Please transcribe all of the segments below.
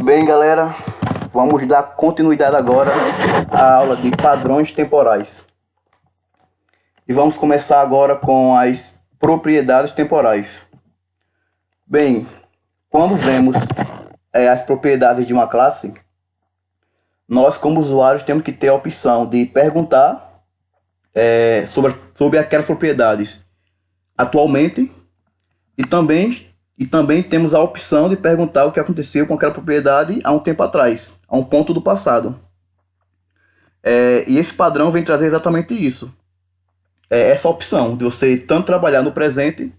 Bem, galera, vamos dar continuidade agora à aula de padrões temporais. E vamos começar agora com as propriedades temporais. Bem, quando vemos as propriedades de uma classe, nós como usuários temos que ter a opção de perguntar sobre aquelas propriedades atualmente e também temos a opção de perguntar o que aconteceu com aquela propriedade há um tempo atrás, a um ponto do passado. E esse padrão vem trazer exatamente isso. Essa opção de você tanto trabalhar no presente,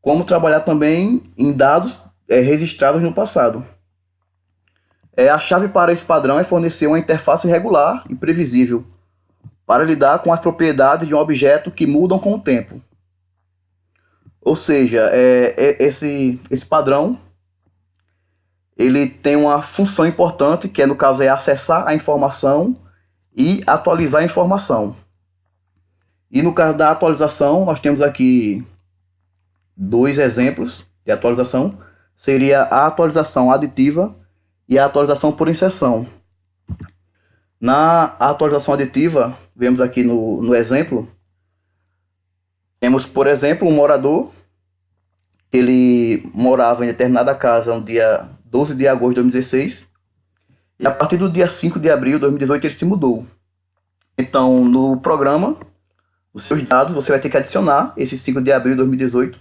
como trabalhar também em dados registrados no passado. A chave para esse padrão é fornecer uma interface regular e previsível para lidar com as propriedades de um objeto que mudam com o tempo. Ou seja, esse padrão ele tem uma função importante, que no caso é acessar a informação e atualizar a informação. E no caso da atualização, nós temos aqui dois exemplos de atualização. Seria a atualização aditiva e a atualização por inserção. Na atualização aditiva, vemos aqui no exemplo, temos, por exemplo, um morador. Ele morava em determinada casa no dia 12 de agosto de 2016. E a partir do dia 5 de abril de 2018 ele se mudou. Então, no programa, os seus dados, você vai ter que adicionar esse 5 de abril de 2018.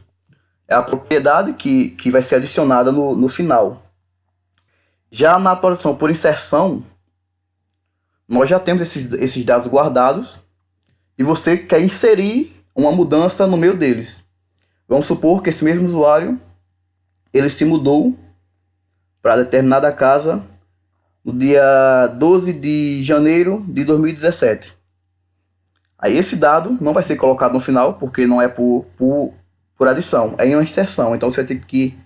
É a propriedade que vai ser adicionada no final. Já na atualização por inserção, nós já temos esses dados guardados e você quer inserir uma mudança no meio deles. Vamos supor que esse mesmo usuário ele se mudou para determinada casa no dia 12 de janeiro de 2017. Aí esse dado não vai ser colocado no final, porque não é por adição, é em uma inserção. Então você tem que ter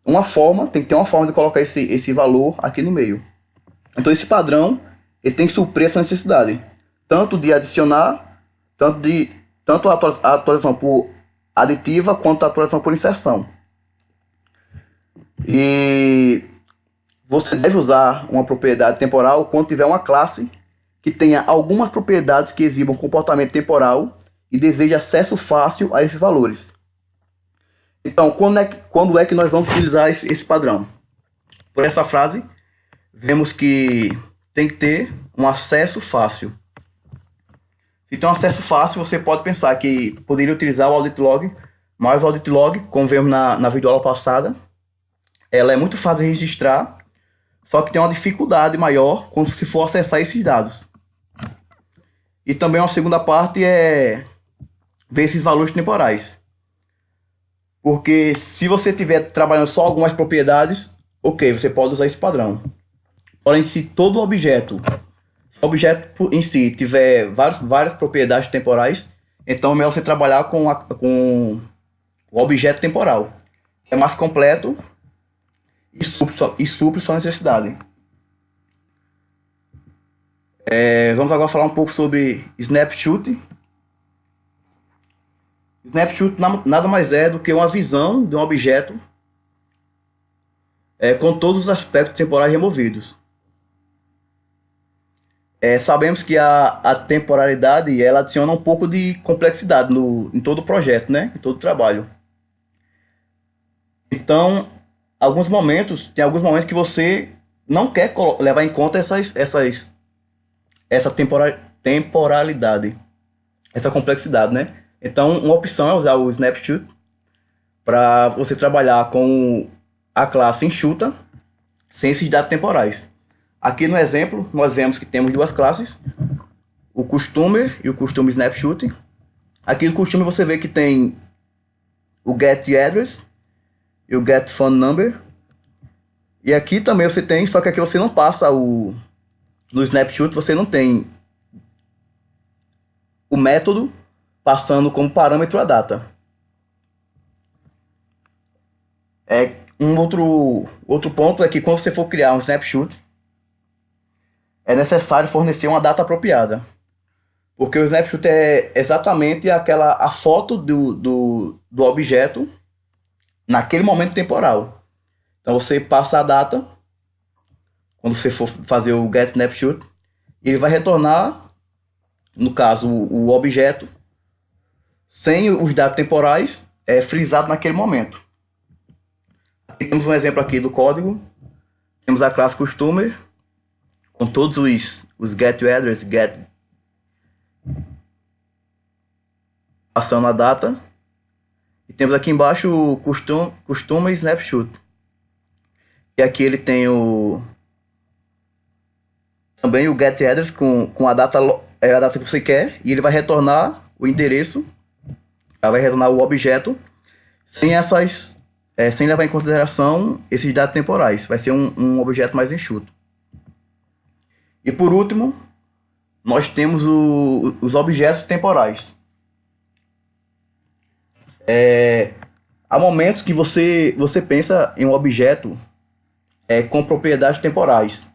uma forma de colocar esse valor aqui no meio. Então esse padrão ele tem que suprir essa necessidade, tanto de adicionar, tanto a atualização por aditiva quanto a atualização por inserção. E você deve usar uma propriedade temporal quando tiver uma classe que tenha algumas propriedades que exibam comportamento temporal e deseje acesso fácil a esses valores. Então, quando é que nós vamos utilizar esse padrão? Por essa frase, vemos que tem que ter um acesso fácil. Se tem um acesso fácil, você pode pensar que poderia utilizar o audit log, mas o audit log, como vemos na videoaula passada, ela é muito fácil de registrar, só que tem uma dificuldade maior quando se for acessar esses dados. E também uma segunda parte é ver esses valores temporais. Porque se você estiver trabalhando só algumas propriedades, ok, você pode usar esse padrão. Porém, se o objeto em si tiver várias propriedades temporais, então é melhor você trabalhar com o objeto temporal. É mais completo e supre sua necessidade. Vamos agora falar um pouco sobre snapshot. Snapshot nada mais é do que uma visão de um objeto com todos os aspectos temporais removidos. Sabemos que a temporalidade ela adiciona um pouco de complexidade em todo o projeto, né? Em todo o trabalho. Então, tem alguns momentos que você não quer levar em conta essa temporalidade, essa complexidade, né? Então, uma opção é usar o snapshot para você trabalhar com a classe enxuta sem esses dados temporais. Aqui no exemplo, nós vemos que temos duas classes, o Customer e o Customer Snapshot. Aqui no Customer você vê que tem o GetAddress e o GetPhoneNumber. E aqui também você tem, só que aqui você não passa no Snapshot, você não tem o método passando como parâmetro a data. Um outro ponto é que quando você for criar um Snapshot, é necessário fornecer uma data apropriada. Porque o snapshot é exatamente a foto do objeto naquele momento temporal. Então você passa a data quando você for fazer o get snapshot, ele vai retornar, no caso, o objeto sem os dados temporais frisados naquele momento. Aqui temos um exemplo aqui do código. Temos a classe customer com todos os getAddress, get passando a data. E temos aqui embaixo o customer snapshot. E aqui ele tem também o getAddress com a data que você quer, e ele vai retornar o endereço, vai retornar o objeto sem levar em consideração esses dados temporais. Vai ser um objeto mais enxuto. E por último, nós temos os objetos temporais. Há momentos que você pensa em um objeto com propriedades temporais.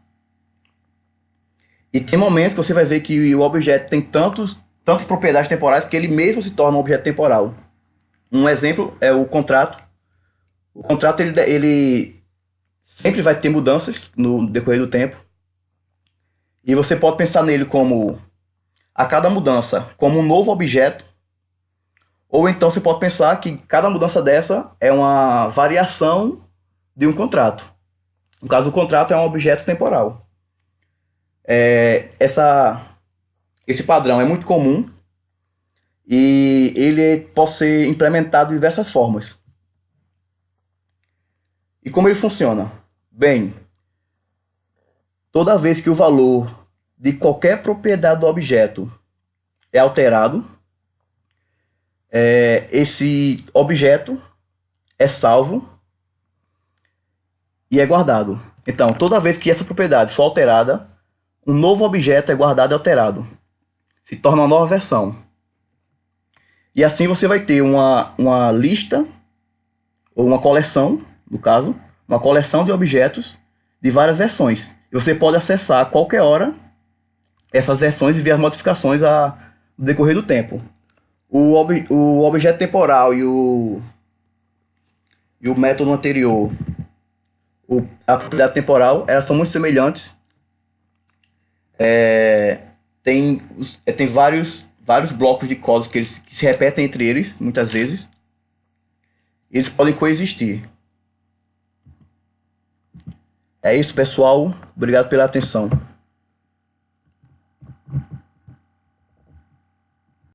E tem momentos que você vai ver que o objeto tem tantas propriedades temporais que ele mesmo se torna um objeto temporal. Um exemplo é o contrato. O contrato ele sempre vai ter mudanças no decorrer do tempo. E você pode pensar nele como, a cada mudança, como um novo objeto. Ou então você pode pensar que cada mudança dessa é uma variação de um contrato. No caso, o contrato é um objeto temporal. Esse padrão é muito comum e ele pode ser implementado de diversas formas. E como ele funciona? Bem, toda vez que o valor de qualquer propriedade do objeto é alterado, esse objeto é salvo e é guardado. Então, toda vez que essa propriedade for alterada, um novo objeto é guardado e alterado. Se torna uma nova versão. E assim você vai ter uma lista, ou uma coleção, no caso, uma coleção de objetos de várias versões. E você pode acessar a qualquer hora essas versões e ver as modificações no decorrer do tempo. O objeto temporal e o método anterior, a propriedade temporal, elas são muito semelhantes. Tem vários blocos de código que se repetem entre eles, muitas vezes. Eles podem coexistir. É isso, pessoal. Obrigado pela atenção.